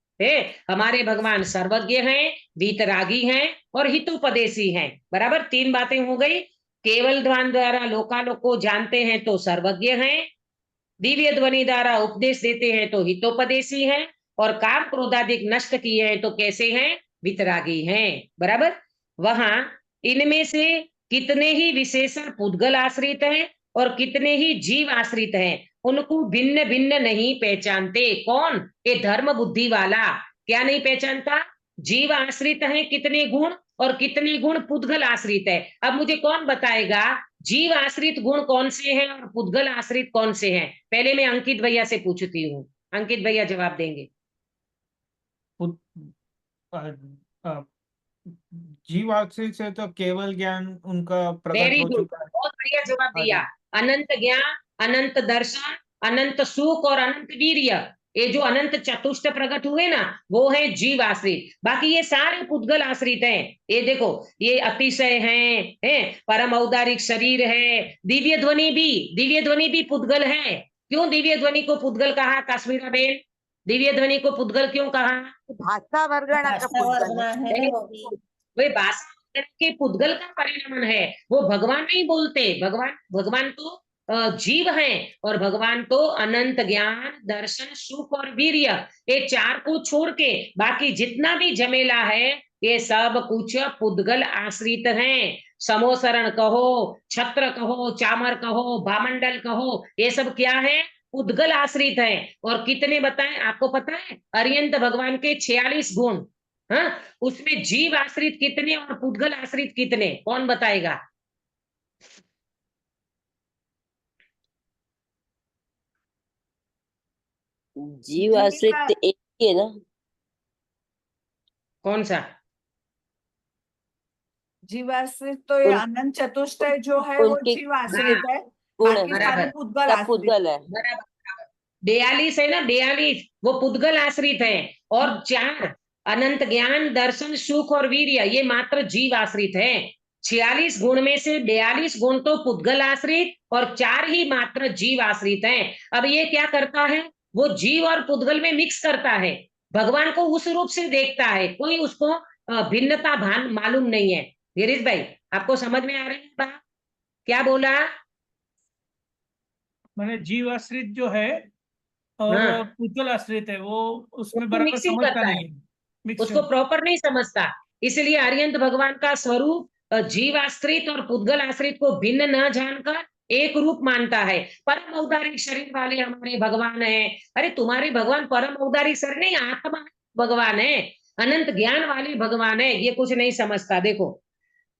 Speaker 1: हमारे भगवान सर्वज्ञ हैं, वीतरागी हैं और हितोपदेशी हैं। बराबर, 3 बातें हो गई। केवल ध्वनि द्वारा लोकालोक को जानते हैं तो सर्वज्ञ हैं, दिव्य ध्वनि द्वारा उपदेश देते हैं तो हितोपदेशी हैं, और काम क्रोधादिक नष्ट किए हैं तो कैसे हैं? वितरागी हैं। बराबर, वहां इनमें से कितने ही विशेषण पुद्गल आश्रित हैं और कितने ही जीव आश्रित हैं, उनको भिन्न भिन्न नहीं पहचानते। कौन? ये धर्म बुद्धि वाला क्या नहीं पहचानता? जीव आश्रित हैं कितने गुण, और कितने गुण पुद्गल आश्रित है। अब मुझे कौन बताएगा जीव आश्रित गुण कौन से हैं और पुद्गल आश्रित कौन से हैं? पहले मैं अंकित भैया से पूछती हूँ, अंकित भैया जवाब देंगे।
Speaker 7: जीव आश्रित से तो केवल ज्ञान उनका प्रकट
Speaker 1: वेरी
Speaker 7: हो
Speaker 1: गुड,
Speaker 7: चुका है।
Speaker 1: बहुत बढ़िया जवाब
Speaker 7: हाँ
Speaker 1: दिया।
Speaker 7: जी।
Speaker 1: अनंत ज्ञान, अनंत दर्शन, अनंत सुख और अनंत वीर्य, ये जो अनंत चतुष्ट प्रकट हुए ना, वो है जीव आश्रित। बाकी ये सारे पुद्गल आश्रित हैं। ये देखो, ये अतिशय हैं, परम औदारिक शरीर है, दिव्य ध्वनि भी पुद्गल है। क्यों दिव्य ध्वनि को पुद्गल कहा काश्मीरा बेन? दिव्य ध्वनि को पुद्गल क्यों कहा?
Speaker 3: भाषा वर्गण का
Speaker 6: भाषा
Speaker 3: पुद्गल है।
Speaker 6: वर्णन है वो भी।
Speaker 1: वे भाषा के पुद्गल का परिणाम है, वो भगवान नहीं बोलते। भगवान तो जीव हैं, और भगवान तो अनंत ज्ञान, दर्शन, सुख और वीर्य, ये 4 को छोड़ के बाकी जितना भी जमेला है, ये सब कुछ पुद्गल आश्रित हैं। समोसरण कहो, छत्र कहो, चामर कहो, भामंडल कहो, ये सब क्या है? पुद्गल आश्रित हैं। और कितने बताएं आपको पता है? अरिहंत भगवान के 46 गुण, हाँ, उसमें जीव आश्रित कितने और पुद्गल आश्रित कितने, कौन बताएगा?
Speaker 2: जीव आश्रित एक ही है ना?
Speaker 1: कौन सा?
Speaker 5: जीवाश्रित तो ये
Speaker 2: उन-
Speaker 5: अनंत चतुष्टय जो है वो
Speaker 2: उनके
Speaker 5: जीवाश्रित है,
Speaker 2: गुण
Speaker 5: बाकी
Speaker 2: है,
Speaker 5: सारे
Speaker 1: बराबर।
Speaker 5: पुद्गल
Speaker 2: सब
Speaker 5: आश्रित।
Speaker 2: पुद्गल है।
Speaker 1: बराबर, 42 है ना, 42 वो पुद्गल आश्रित है, और 4 अनंत ज्ञान, दर्शन, सुख और वीर्य, ये मात्र जीव आश्रित है। 46 गुण में से 42 गुण तो पुद्गल आश्रित और 4 ही मात्र जीव आश्रित हैं। अब ये क्या करता है? वो जीव और पुद्गल में मिक्स करता है, भगवान को उस रूप से देखता है, कोई उसको भिन्नता भान मालूम नहीं है। गिरीश भाई, आपको समझ में आ रही है बात? क्या बोला?
Speaker 4: मैंने जीव आश्रित जो है और
Speaker 1: हाँ,
Speaker 4: पुतगल आश्रित है, वो उसमें
Speaker 1: उसको
Speaker 4: बराबर
Speaker 1: मिक्सिंग
Speaker 4: समझता
Speaker 1: करता है,
Speaker 4: नहीं है, मिक्स
Speaker 1: उसको प्रॉपर नहीं समझता। इसलिए अरिहंत भगवान का स्वरूप जीव आश्रित और पुद्गल आश्रित को भिन्न न जानकर एक रूप मानता है। परम औदारिक शरीर वाले हमारे भगवान है। अरे तुम्हारे भगवान परम औदारिक शरीर नहीं, आत्मा भगवान है, अनंत ज्ञान वाले भगवान है। ये कुछ नहीं समझता, देखो,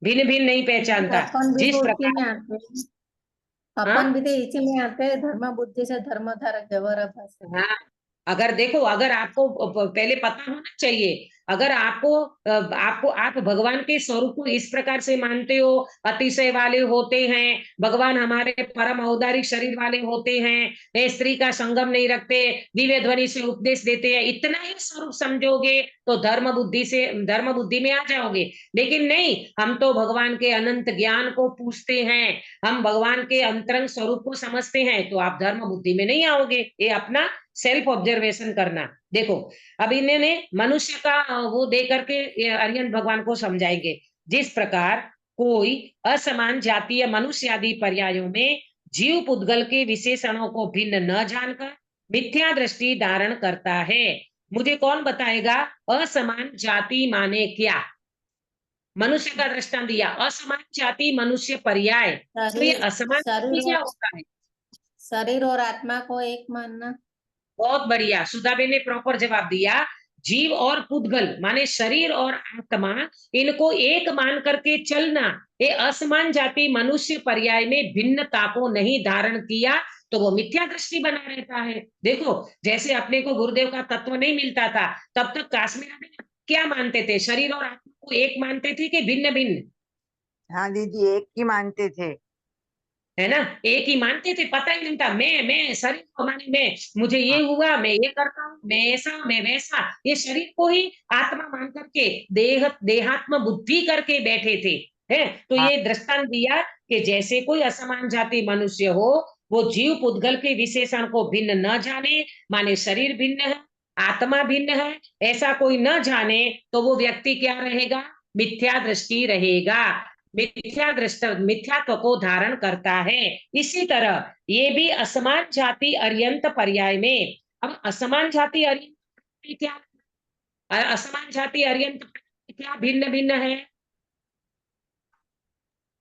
Speaker 1: भिन्न भिन्न नहीं पहचानता।
Speaker 6: अपन भी
Speaker 1: जिस
Speaker 6: तो इसी में
Speaker 1: प्रकार,
Speaker 6: आते हैं,
Speaker 1: हाँ
Speaker 6: अपन भी तो इसी में आते हैं, धर्म बुद्धि से धर्म धारक व्यवहार भाषा।
Speaker 1: हाँ, अगर देखो, अगर आपको पहले पता होना चाहिए, अगर आपको आप भगवान के स्वरूप को इस प्रकार से मानते हो, अतिशय वाले होते हैं, भगवान हमारे परम औदारिक शरीर वाले होते हैं, वे स्त्री का संगम नहीं रखते, दिव्य ध्वनि से उपदेश देते हैं, इतना ही स्वरूप समझोगे तो धर्म बुद्धि में आ जाओगे। लेकिन नहीं, हम तो भगवान के अनंत ज्ञान को पूछते हैं, हम भगवान के अंतरंग स्वरूप को समझते हैं, तो आप धर्म बुद्धि में नहीं आओगे। ये अपना सेल्फ ऑब्जर्वेशन करना। देखो, अब इन्होंने मनुष्य का वो दे करके अरिहंत भगवान को समझाएंगे। जिस प्रकार कोई असमान जातीय मनुष्य आदि पर्यायों में जीव पुद्गल के विशेषणों को भिन्न न जानकर मिथ्या दृष्टि धारण करता है। मुझे कौन बताएगा असमान जाति माने क्या? मनुष्य का दृष्टांत दिया, असमान जाति मनुष्य पर्याय, तो ये
Speaker 6: शरीर
Speaker 1: असमान जाति
Speaker 6: शरीर
Speaker 1: क्या
Speaker 6: और
Speaker 1: होता है?
Speaker 6: शरीर और आत्मा को एक मानना।
Speaker 1: बहुत बढ़िया, सुधाबेन ने प्रॉपर जवाब दिया। जीव और पुद्गल माने शरीर और आत्मा, इनको एक मान करके चलना, ये असमान जाति मनुष्य पर्याय में भिन्नता को नहीं धारण किया तो वो मिथ्या दृष्टि बना रहता है। देखो, जैसे अपने को गुरुदेव का तत्व नहीं मिलता था, तब तक काश्मीर में क्या मानते थे? शरीर और आत्मा को एक मानते थे कि भिन्न भिन्न?
Speaker 3: हाँ दीदी, एक ही मानते थे।
Speaker 1: है ना, एक ही मानते थे, पता ही नहीं था मैं शरीर को माने, मैं, मुझे ये
Speaker 3: हाँ
Speaker 1: हुआ, मैं ये करता हूँ, मैं ऐसा, मैं वैसा, ये शरीर को ही आत्मा मान करके देहात्म बुद्धि करके बैठे थे। है, तो
Speaker 3: हाँ
Speaker 1: ये दृष्टांत दिया कि जैसे कोई असमान जाति मनुष्य हो, वो जीव पुद्गल के विशेषण को भिन्न न जाने, माने शरीर भिन्न है, आत्मा भिन्न है, ऐसा कोई न जाने, तो वो व्यक्ति क्या रहेगा? मिथ्या दृष्टि रहेगा, मिथ्यात्व को धारण करता है। इसी तरह ये भी असमान जाति अर्यंत पर्याय में, अब असमान जाति अर्यंत क्या, असमान जाति अर्यंत क्या भिन्न भिन्न है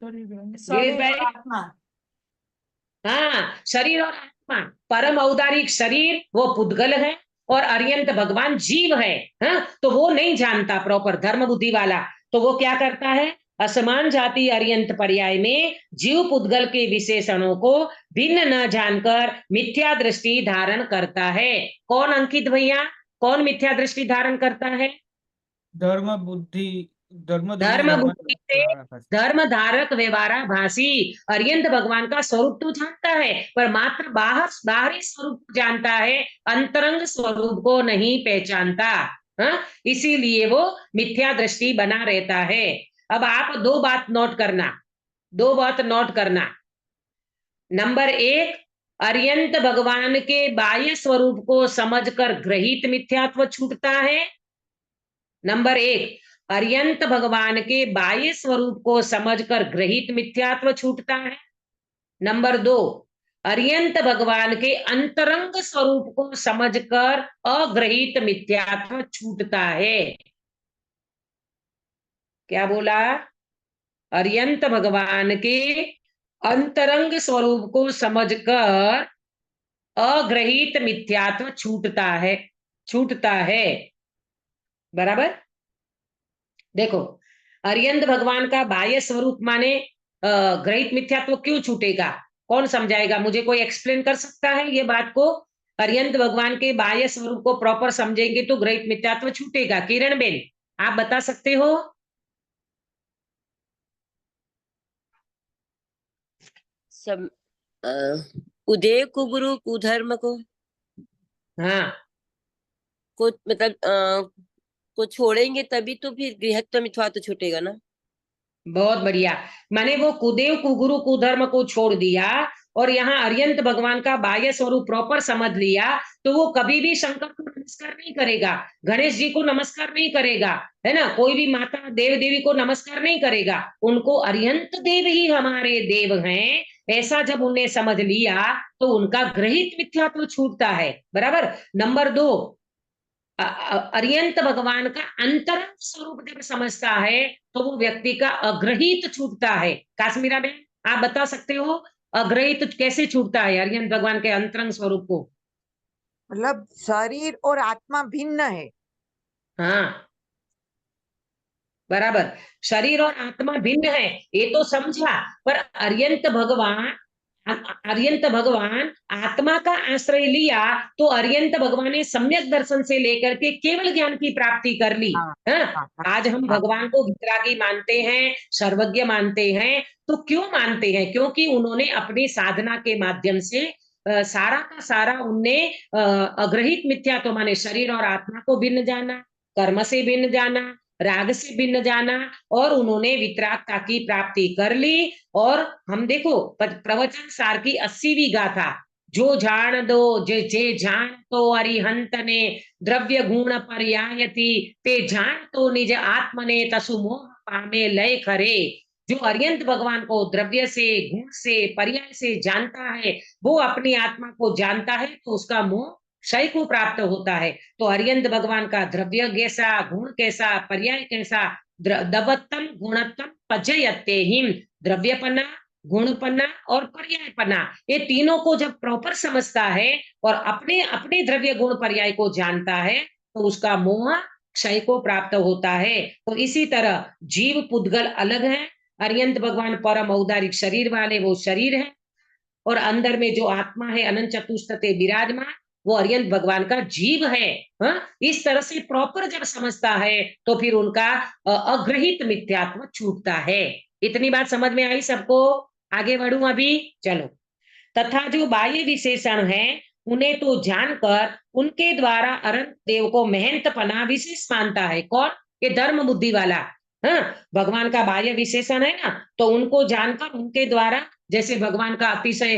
Speaker 1: गिरीश
Speaker 5: शरीर
Speaker 1: भाई?
Speaker 5: और आत्मा।
Speaker 1: हाँ, शरीर और आत्मा, परम औदारिक शरीर वो पुद्गल है और अर्यंत भगवान जीव है। हाँ, तो वो नहीं जानता प्रॉपर धर्म बुद्धि वाला, तो वो क्या करता है? असमान जाति अर्यंत पर्याय में जीव पुद्गल के विशेषणों को भिन्न न जानकर मिथ्या दृष्टि धारण करता है। कौन अंकित भैया, कौन मिथ्या दृष्टि धारण करता है?
Speaker 7: धर्म बुद्धि, धर्म बुद्धि
Speaker 1: धर्म
Speaker 7: धर्म
Speaker 1: बुद्धि से धर्म धारक व्यवहाराभासी अर्यंत भगवान का स्वरूप तो जानता है, पर मात्र बाहरी स्वरूप को जानता है, अंतरंग स्वरूप को नहीं पहचानता। हाँ, इसीलिए वो मिथ्या दृष्टि बना रहता है। अब आप दो बात नोट करना। नंबर एक, अर्यंत भगवान के बाह्य स्वरूप को समझकर ग्रहित मिथ्यात्व छूटता है। नंबर एक, अर्यंत भगवान के बाह्य स्वरूप को समझकर ग्रहित मिथ्यात्व छूटता है। नंबर दो, अर्यंत भगवान के अंतरंग स्वरूप को समझकर अग्रहित मिथ्यात्व छूटता है। क्या बोला? अर्यंत भगवान के अंतरंग स्वरूप को समझकर अग्रहित मिथ्यात्व छूटता है। बराबर? देखो, अर्यंत भगवान का बाह्य स्वरूप माने ग्रहित मिथ्यात्व क्यों छूटेगा? कौन समझाएगा मुझे? कोई एक्सप्लेन कर सकता है ये बात को? अर्यंत भगवान के बाह्य स्वरूप को प्रॉपर समझेंगे तो ग्रहित मिथ्यात्व छूटेगा। किरण बेन, आप बता सकते हो?
Speaker 2: सब उदय को गुरु कुधर्म को
Speaker 1: हाँ,
Speaker 2: मतलब को छोड़ेंगे तभी तो फिर गृहत्व मिथ्या तो छूटेगा ना।
Speaker 1: बहुत बढ़िया। माने वो कुदेव कुगुरु कुधर्म को छोड़ दिया और यहाँ अर्यंत भगवान का बाह्य स्वरूप प्रॉपर समझ लिया तो वो कभी भी शंकर को नमस्कार नहीं करेगा, गणेश जी को नमस्कार नहीं करेगा, है ना, कोई भी माता देव देवी को नमस्कार नहीं करेगा, उनको अर्यंत देव ही हमारे देव हैं, ऐसा जब उन्हें समझ लिया तो उनका ग्रहित मिथ्यात्व छूटता है। बराबर। नंबर 2, अर्यंत भगवान का अंतरंग स्वरूप जब समझता है तो वो व्यक्ति का अग्रहित छूटता है। काश्मीरा बहन, आप बता सकते हो अग्रहित कैसे छूटता है अर्यंत भगवान के अंतरंग स्वरूप को?
Speaker 3: मतलब शरीर और आत्मा भिन्न है।
Speaker 1: हाँ, बराबर, शरीर और आत्मा भिन्न है, ये तो समझा, पर अर्यंत भगवान आत्मा का आश्रय लिया तो अर्यंत भगवान ने सम्यक दर्शन से लेकर के केवल ज्ञान की प्राप्ति कर ली।
Speaker 3: हाँ,
Speaker 1: हाँ?
Speaker 3: हाँ,
Speaker 1: आज हम
Speaker 3: हाँ।
Speaker 1: भगवान को वितरागी मानते हैं, सर्वज्ञ मानते हैं, तो क्यों मानते हैं? क्योंकि उन्होंने अपनी साधना के माध्यम से सारा का सारा उनने अग्रहित मिथ्या तो माने शरीर और आत्मा को भिन्न जाना, कर्म से भिन्न जाना, राग से भिन्न जाना, और उन्होंने वितरागता की प्राप्ति कर ली। और हम देखो प्रवचन सार की 80वीं गाथा, जो जान दो जे जे जान तो अरिहंत ने द्रव्य गुण पर्यायति, ते जान तो निज आत्म ने तसु मोह पामे लय करे। जो अर्यंत भगवान को द्रव्य से, गुण से, पर्याय से जानता है, वो अपनी आत्मा को जानता है तो उसका मोह क्षय को प्राप्त होता है। तो अर्यंत भगवान का द्रव्य कैसा, गुण कैसा, पर्याय कैसा, दवत्तम गुणत्तम पजयते हिम, द्रव्यपना, गुणपना और पर्यायपना, ये तीनों को जब प्रॉपर समझता है और अपने अपने द्रव्य गुण पर्याय को जानता है तो उसका मोह क्षय को प्राप्त होता है। तो इसी तरह जीव पुद्गल अलग है, अर्यंत भगवान परम औदारिक शरीर वाले, वो शरीर है, और अंदर में जो आत्मा है अनंत चतुष्टते विराजमान, वो अर्यंत भगवान का जीव है। हा? इस तरह से प्रॉपर जब समझता है तो फिर उनका अग्रहित मिथ्यात्व छूटता है। इतनी बात समझ में आई सबको? आगे बढ़ूं अभी, चलो। तथा जो बाह्य विशेषण है उन्हें तो जानकर उनके द्वारा अनंत देव को महंतपना विशेष मानता है। कौन? ये धर्म बुद्धि वाला। हाँ, भगवान का बाह्य विशेषण है ना, तो उनको जानकर उनके द्वारा, जैसे भगवान का अतिशय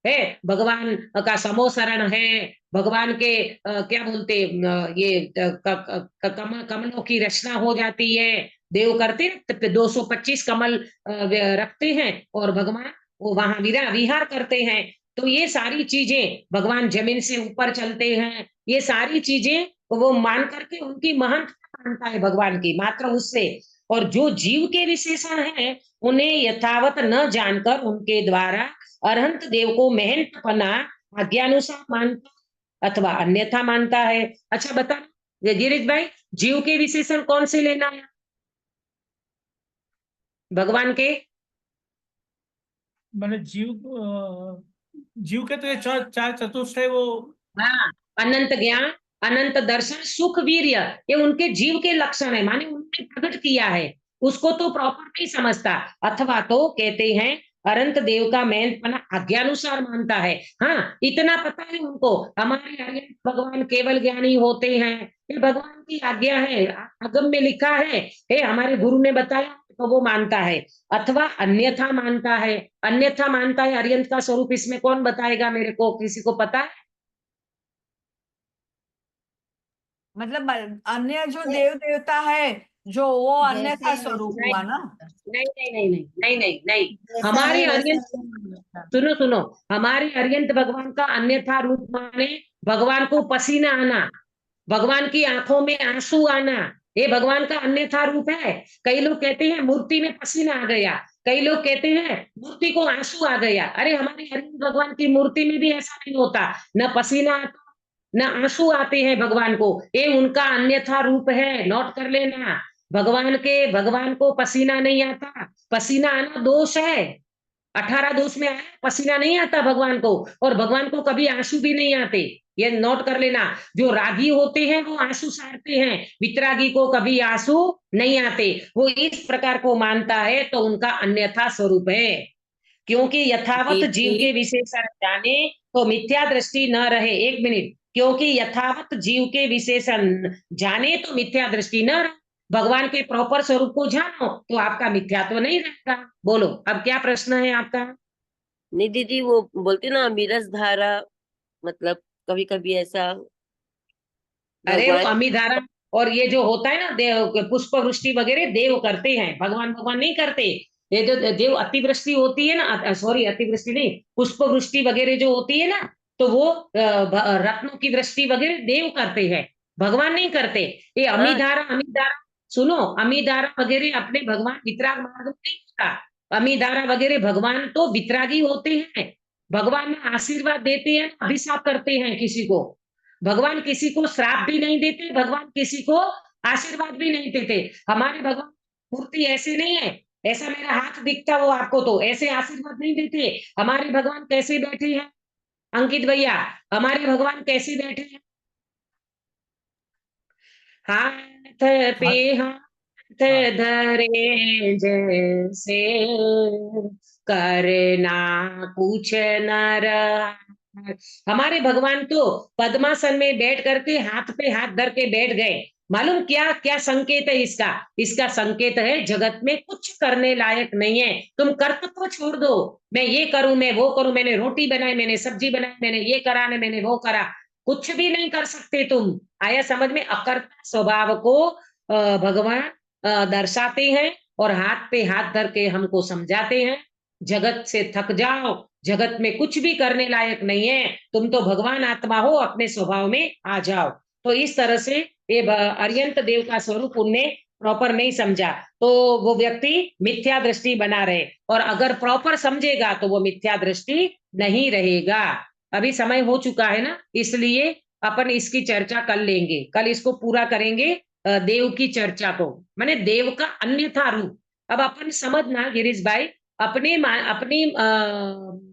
Speaker 1: है, भगवान का समोसरण है, भगवान के क्या बोलते ये कमलों की रचना हो जाती है, देव करते 225 कमल रखते हैं और भगवान वो वहां विहार करते हैं। तो ये सारी चीजें, भगवान जमीन से ऊपर चलते हैं, ये सारी चीजें वो मान करके उनकी महत्ता मानता है भगवान की, मात्र उससे। और जो जीव के विशेषण है उन्हें यथावत न जानकर उनके द्वारा अरहंत देव को महंतपना आज्ञानुसार मानता अथवा अन्यथा मानता है। अच्छा बता गिरीश भाई, जीव के विशेषण कौन से लेना है भगवान के?
Speaker 4: मैंने जीव के तो ये चार चतुष्ट है वो।
Speaker 1: हाँ, अनंत ज्ञान, अनंत दर्शन, सुख, वीर्य, ये उनके जीव के लक्षण है, माने उन्होंने प्रकट किया है, उसको तो प्रॉपर नहीं समझता। अथवा तो कहते हैं अनंत देव का महंतपना आज्ञानुसार मानता है। हाँ, इतना पता है उनको, हमारे अर्यंत भगवान केवल ज्ञानी होते हैं, ये भगवान की आज्ञा है, आगम में लिखा है, हमारे गुरु ने बताया, तो वो मानता है। अथवा अन्यथा मानता है। अन्यथा मानता है अर्यंत का स्वरूप, इसमें कौन बताएगा मेरे को? किसी को पता है?
Speaker 5: मतलब अन्य जो देव देवता है जो वो अन्य का स्वरूप हुआ ना?
Speaker 1: नहीं नहीं नहीं नहीं नहीं नहीं नहीं,
Speaker 6: जैसा
Speaker 1: हमारे
Speaker 6: है वैसा
Speaker 1: अर्यंत,
Speaker 6: नहीं होता।
Speaker 1: सुनो सुनो, हमारे अर्यंत भगवान का अन्यथा रूप माने भगवान को पसीना आना, भगवान की आंखों में आंसू आना, ये भगवान का अन्यथा रूप है। कई लोग कहते हैं मूर्ति में पसीना आ गया, कई लोग कहते हैं मूर्ति को आंसू आ गया। अरे हमारे अर्यंत भगवान की मूर्ति में भी ऐसा नहीं होता, न पसीना आता न आंसू आते हैं भगवान को, ये उनका अन्यथा रूप है, नोट कर लेना। भगवान को पसीना नहीं आता, पसीना आना दोष है, 18 दोष में आया, पसीना नहीं आता भगवान को, और भगवान को कभी आंसू भी नहीं आते, ये नोट कर लेना। जो रागी होते हैं वो आंसू सारते हैं, वितरागी को कभी आंसू नहीं आते, वो इस प्रकार को मानता है, तो उनका अन्यथा स्वरूप है। क्योंकि यथावत जीव के विशेषण जाने तो मिथ्या दृष्टि न रहे। एक मिनट, क्योंकि यथावत जीव के विशेषण जाने तो मिथ्या दृष्टि न रहे, भगवान के प्रॉपर स्वरूप को जानो तो आपका मिथ्यात्व नहीं रहेगा। बोलो अब क्या प्रश्न है आपका?
Speaker 2: नहीं दीदी, वो बोलते ना अमीरस धारा, मतलब कभी कभी ऐसा
Speaker 1: अरे वो
Speaker 2: भगवान।
Speaker 1: अमीधारा और ये जो होता है ना देव पुष्प वृष्टि वगैरह देव करते हैं, भगवान भगवान नहीं करते। ये जो देव अतिवृष्टि होती है ना, सॉरी अतिवृष्टि नहीं, पुष्प वृष्टि वगैरह जो होती है ना, तो वो रत्नों की वृष्टि वगैरह देव करते हैं, भगवान नहीं करते। ये
Speaker 2: हाँ
Speaker 1: अमीधारा सुनो, अमीधारा वगैरह अपने भगवान वितराग मार्ग में नहीं होता। अमीधारा वगैरह भगवान तो वितरागी होते हैं, भगवान में आशीर्वाद देते हैं, अभिशाप करते हैं किसी को। भगवान किसी को श्राप भी नहीं देते, भगवान किसी को आशीर्वाद भी नहीं देते। हमारे भगवान मूर्ति ऐसे नहीं है, ऐसा मेरा हाथ दिखता वो आपको तो ऐसे आशीर्वाद नहीं देते। हमारे भगवान कैसे बैठे हैं अंकित भैया, हमारे भगवान कैसे बैठे हैं, हाथ पे हाथ धरे जैसे, करना कुछ न रहा। हमारे भगवान तो पद्मासन में बैठ करके हाथ पे हाथ धर के बैठ गए। मालूम क्या क्या संकेत है इसका? इसका संकेत है जगत में कुछ करने लायक नहीं है, तुम कर्तव्य छोड़ दो। मैं ये करूं, मैं वो करूं, मैंने रोटी बनाई, मैंने सब्जी बनाई, मैंने ये करा, मैंने वो करा, कुछ भी नहीं कर सकते तुम। आया समझ में? अकर्ता स्वभाव को भगवान दर्शाते हैं और हाथ पे हाथ धर के हमको समझाते हैं, जगत से थक जाओ, जगत में कुछ भी करने लायक नहीं है, तुम तो भगवान आत्मा हो, अपने स्वभाव में आ जाओ। तो इस तरह से ये अरियंत देव का स्वरूप उनने प्रॉपर नहीं समझा, तो वो व्यक्ति मिथ्या दृष्टि बना रहे, और अगर प्रॉपर समझेगा तो वो मिथ्या दृष्टि नहीं रहेगा। अभी समय हो चुका है ना, इसलिए अपन इसकी चर्चा कर लेंगे, कल इसको पूरा करेंगे देव की चर्चा को, माने देव का अन्यथा रूप। अब अपन समझना गिरीश भाई, अपनी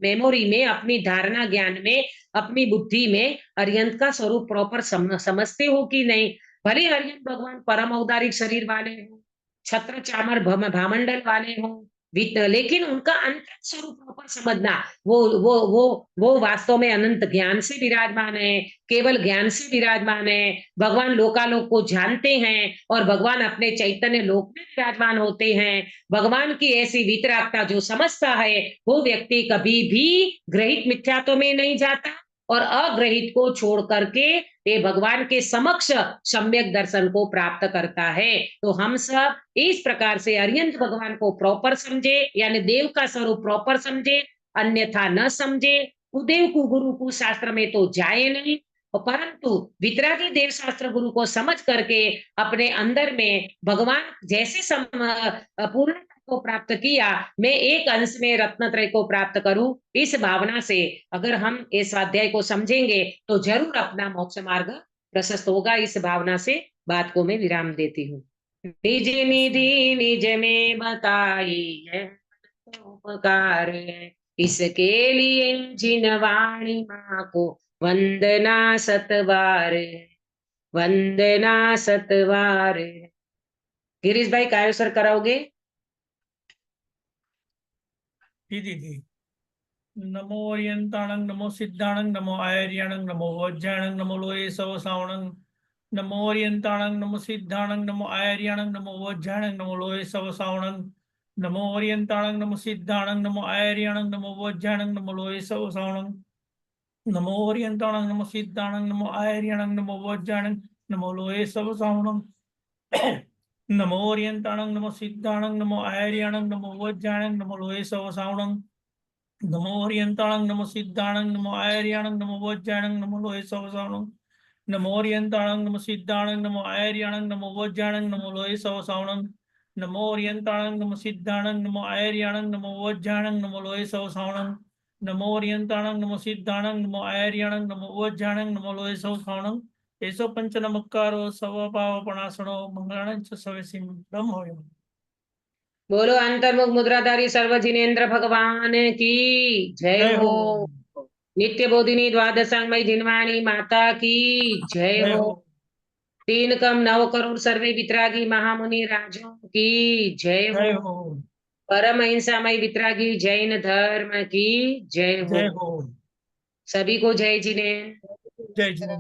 Speaker 1: मेमोरी में, अपनी धारणा ज्ञान में, अपनी बुद्धि में अरिहंत का स्वरूप प्रॉपर समझते हो कि नहीं? भले अरिहंत भगवान परम औदारिक शरीर वाले हो, छत्र चामर भामंडल वाले हो, लेकिन उनका अंतर स्वरूप प्रॉपर समझना। वो वास्तव में अनंत ज्ञान से विराजमान है, केवल ज्ञान से विराजमान है। भगवान लोकालोक को जानते हैं और भगवान अपने चैतन्य लोक में विराजमान होते हैं। भगवान की ऐसी वितरागता जो समझता है, वो व्यक्ति कभी भी ग्रहित मिथ्यात्व में नहीं जाता और अग्रहित को छोड़ करके ये भगवान के समक्ष सम्यक दर्शन को प्राप्त करता है। तो हम सब इस प्रकार से अरिहंत भगवान को प्रॉपर समझे, यानी देव का स्वरूप प्रॉपर समझे, अन्यथा न समझे। कुदेव को गुरु को शास्त्र में तो जाए नहीं, परंतु वितरागी देव शास्त्र गुरु को समझ करके अपने अंदर में भगवान जैसे पूर्णता को प्राप्त किया, मैं एक अंश में रत्नत्रय को प्राप्त करूं, इस भावना से अगर हम इस स्वाध्याय को समझेंगे तो जरूर अपना मोक्ष मार्ग प्रशस्त होगा। इस भावना से बात को मैं विराम देती हूँ। निज निधि निज में बताई है उपकार है, इसके लिए जिन वाणी माँ को वंदना सतवार, वंदना सतवार। गिरीश भाई काय सर कराओगे?
Speaker 4: दीदी नमो ओरियंताणं नमो सिद्धाणं नमो आयर्याणं नमो वज्राणं नमो लोये सव सावणं नमो ओरियंताणं नमो सिद्धाणं नमो आयर्याणं नमो वज्राणं नमो लोये सव सावणं नमो ओरियंताणं नमो सिद्धाणं नमो आयर्याणं नमो वज्राणं नमो लोये सव सावणं नमो ओरियंताणं नमो सिद्धाणं नमो आयर्याणं नमो वज्राणं नमो लोये सव सावणं नमो ओरियंताणं नमो सिद्धाणं नमो आयर्याणं नमो वज्राणं नमो लोये सव सावणं नमो ओरियंताणं नमो सिद्धाणं नमो आयर्याणं नमो वज्राणं नमो लोये सव सावणं नमो ओरियंताणं नमो सिद्धाणं नमो आयर्याणं नमो वज्राणं नमो लोये सव सावणं नमो ओरियंताणं नमो सिद्धाणं नमो आयर्याणं नमो वज्राणं नमो लोये सव सावणं नमो ओरियंताणं नमो सिद्धाणं नमो आयर्याणं नमो वज्राणं नमो लोये सव सावणं एसो पंच नमस्कारो सव पावपणासनो मंगलाणं च सवेसिं ब्रह्म।
Speaker 1: बोलो अंतर्मुख मुद्राधारी सर्व जिनेन्द्र भगवान की जय
Speaker 4: जय
Speaker 1: हो।
Speaker 4: हो
Speaker 1: नित्य बोधिनी द्वादशांगमयी जिनवाणी माता की जय
Speaker 4: जय
Speaker 1: हो।
Speaker 4: हो
Speaker 1: 3 कम 9 करोड़ सर्वे वितरागी महामुनि राजों की जय हो।
Speaker 4: जय हो
Speaker 1: परम अहिंसामय वितरागी जैन धर्म की जय हो।
Speaker 4: जय हो
Speaker 1: सभी को जय जिनेन्द्र।
Speaker 4: जय जिनेन्द्र।